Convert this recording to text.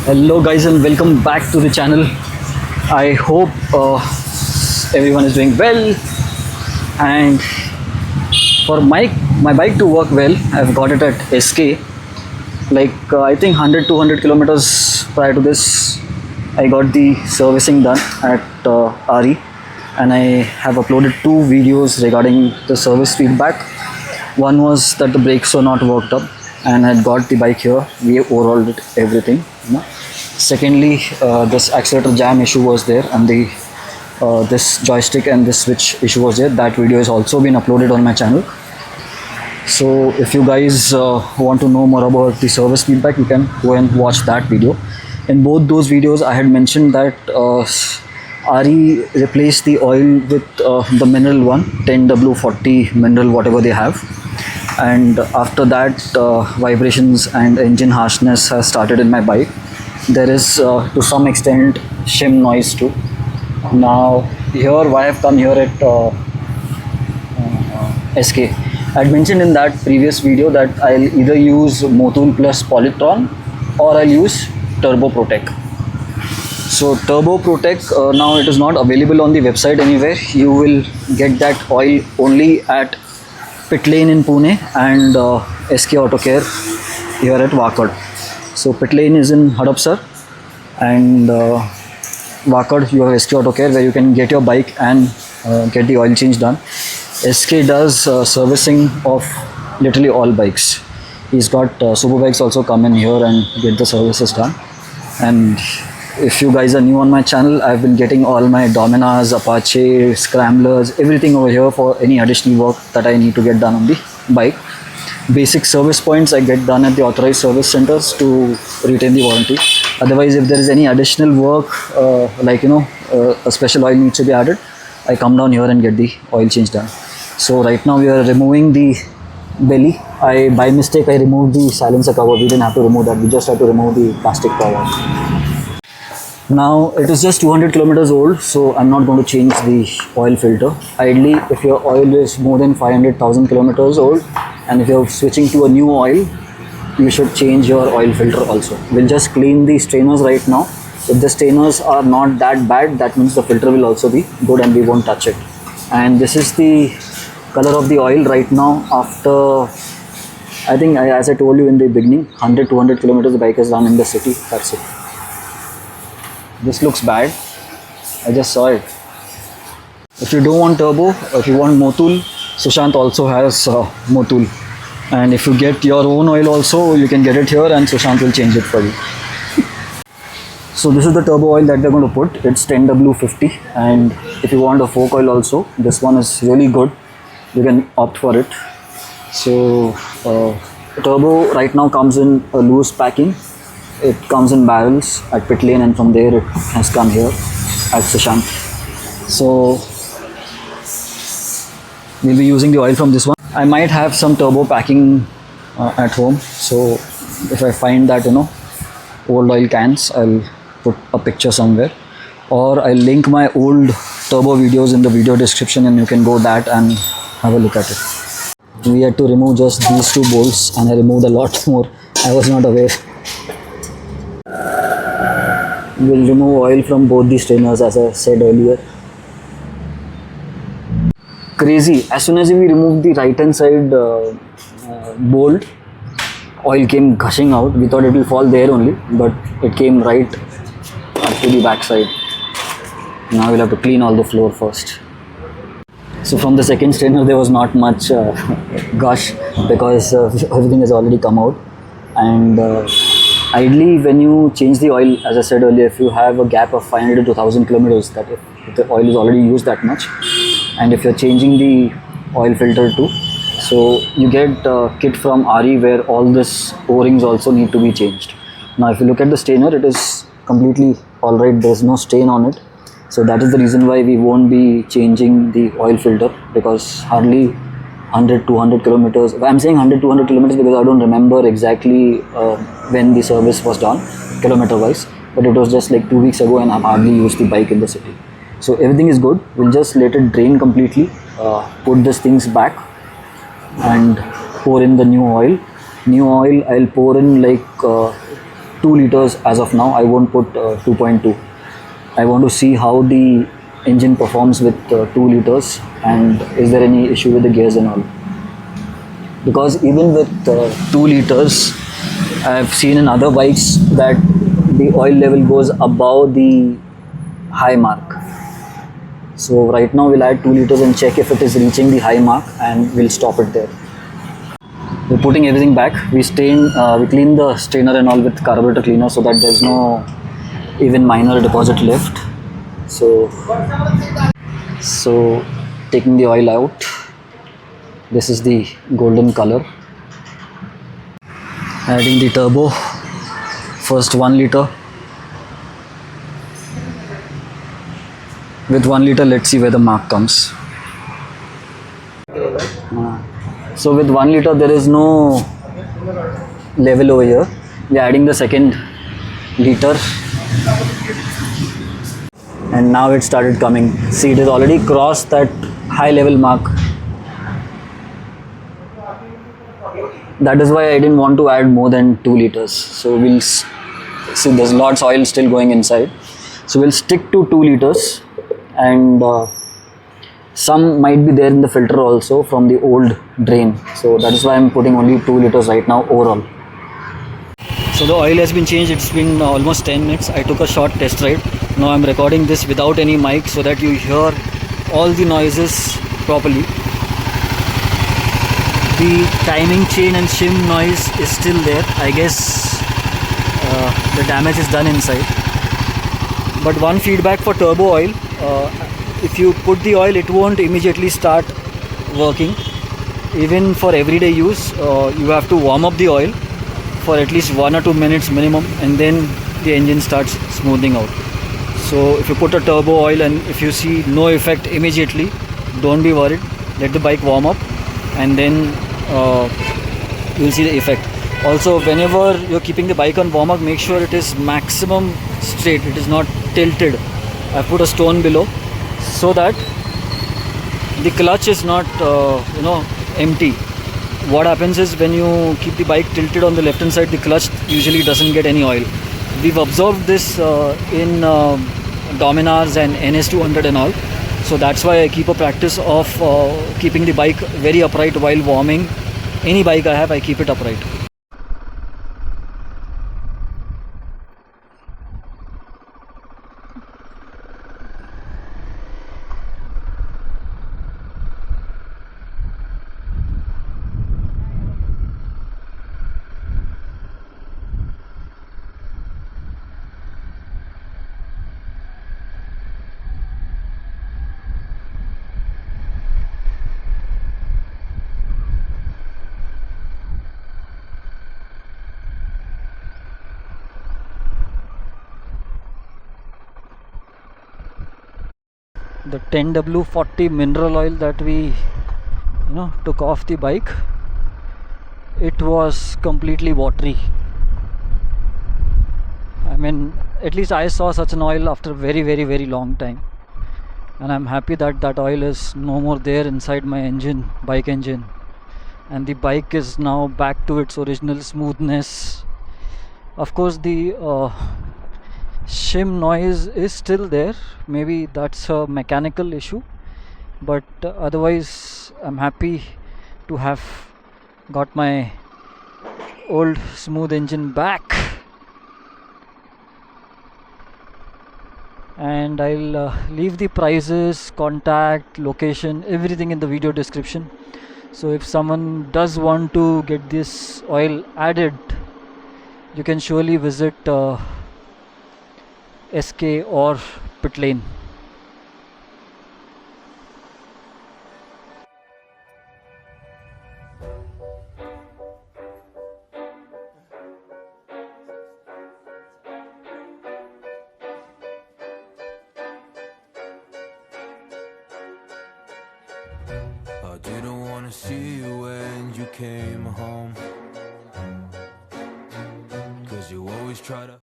Hello guys and welcome back to the channel. I hope everyone is doing well, and for my bike to work well, I've got it at SK. I think 100-200 kilometers prior to this, I got the servicing done at RE, and I have uploaded 2 videos regarding the service feedback. One was that the brakes were not worked up, and I had got the bike here. We overhauled it, everything. Secondly, this accelerator jam issue was there, and this joystick and this switch issue was there. That video has also been uploaded on my channel. So if you guys want to know more about the service feedback, you can go and watch that video. In both those videos, I had mentioned that RE replaced the oil with the mineral one, 10W40 mineral, whatever they have. And after that, vibrations and engine harshness has started in my bike. There is to some extent shim noise too. Now here, why I've come here at SK, I had mentioned in that previous video that I'll either use Motul plus Polytron or I'll use Turbo Protech. So Turbo Protech, now it is not available on the website anywhere. You will get that oil only at Pitlane in Pune and SK Auto Care here at Wakad. So Pitlane is in Hadapsar, and Wakad you have SK Auto Care, where you can get your bike and get the oil change done. SK does servicing of literally all bikes. He's got super bikes also come in here and get the services done. And if you guys are new on my channel, I've been getting all my Dominas, Apache, Scramblers, everything over here for any additional work that I need to get done on the bike. Basic service points I get done at the authorized service centers to retain the warranty. Otherwise, if there is any additional work, a special oil needs to be added, I come down here and get the oil change done. So right now we are removing the belly. By mistake, I removed the silencer cover. We didn't have to remove that. We just had to remove the plastic cover. Now it is just 200 kilometers old, so I'm not going to change the oil filter. Ideally, if your oil is more than 500,000 kilometers old, and if you're switching to a new oil, you should change your oil filter also. We'll just clean the strainers right now. If the strainers are not that bad, that means the filter will also be good and we won't touch it. And this is the color of the oil right now after, I think, as I told you in the beginning, 100-200 kilometers the bike has run in the city. That's it. This looks bad. I just saw it. If you don't want turbo, if you want Motul, Sushant also has Motul. And if you get your own oil also, you can get it here and Sushant will change it for you. So this is the turbo oil that we're going to put. It's 10W50, and if you want a fork oil also, this one is really good. You can opt for it. So turbo right now comes in a loose packing. It comes in barrels at Pitlane, and from there it has come here at Sushant. So we'll be using the oil from this one. I might have some turbo packing at home, so if I find that old oil cans, I'll put a picture somewhere, or I'll link my old turbo videos in the video description, and you can go that and have a look at it. We had to remove just these 2 bolts, and I removed a lot more. I was not aware. We'll remove oil from both the strainers, as I said earlier. Crazy, as soon as we removed the right hand side bolt, oil came gushing out. We thought it will fall there only, but it came right up to the back side. Now we'll have to clean all the floor first. So from the second strainer there was not much gush, because everything has already come out. And ideally, when you change the oil, as I said earlier, if you have a gap of 500 to 2000 kilometers, that if the oil is already used that much, and if you're changing the oil filter too, so you get a kit from RE where all this O-rings also need to be changed. Now if you look at the strainer, it is completely alright. There's no stain on it. So that is the reason why we won't be changing the oil filter, because hardly 100-200 kilometers. I'm saying 100-200 kilometers because I don't remember exactly when the service was done kilometer wise, but it was just like 2 weeks ago, and I've hardly used the bike in the city. So everything is good. We'll just let it drain completely, put these things back and pour in the new oil. I'll pour in like 2 liters as of now. I won't put 2.2. I want to see how the engine performs with 2 liters, and is there any issue with the gears and all. Because even with 2 liters, I've seen in other bikes that the oil level goes above the high mark. So right now we'll add 2 liters and check if it is reaching the high mark, and we'll stop it there. We're putting everything back. We clean the strainer and all with carburetor cleaner so that there's no even minor deposit left. So taking the oil out. This is the golden color. Adding the turbo. First 1 liter. With 1 liter, let's see where the mark comes. So with 1 liter, there is no level over here. We are adding the second liter. And now it started coming. See, it has already crossed that high level mark. That is why I didn't want to add more than 2 liters. So we'll see, there's lots of oil still going inside. So we'll stick to 2 liters, and some might be there in the filter also from the old drain. So that is why I'm putting only 2 liters right now overall. So the oil has been changed. It's been almost 10 minutes. I took a short test ride. Now I'm recording this without any mic so that you hear all the noises properly. The timing chain and shim noise is still there. I guess the damage is done inside. But one feedback for turbo oil, if you put the oil, it won't immediately start working. Even for everyday use, you have to warm up the oil for at least 1 or 2 minutes minimum, and then the engine starts smoothing out. So if you put a turbo oil and if you see no effect immediately, don't be worried. Let the bike warm up, and then you'll see the effect. Also, whenever you're keeping the bike on warm up, make sure it is maximum straight. It is not tilted. I put a stone below so that the clutch is not empty. What happens is when you keep the bike tilted on the left hand side, the clutch usually doesn't get any oil. We've observed this in Dominars and NS200 and all. So that's why I keep a practice of keeping the bike very upright while warming. Any bike I have, I keep it upright. The 10W40 mineral oil that we took off the bike, it was completely watery. I mean, at least I saw such an oil after a very, very, very long time, and I'm happy that that oil is no more there inside my engine, bike engine, and the bike is now back to its original smoothness. Of course, the shim noise is still there. Maybe that's a mechanical issue, but otherwise I'm happy to have got my old smooth engine back. And I'll leave the prices, contact, location, everything in the video description. So if someone does want to get this oil added, you can surely visit SK or Pitlane. I didn't wanna see you when you came home, 'cause you always try to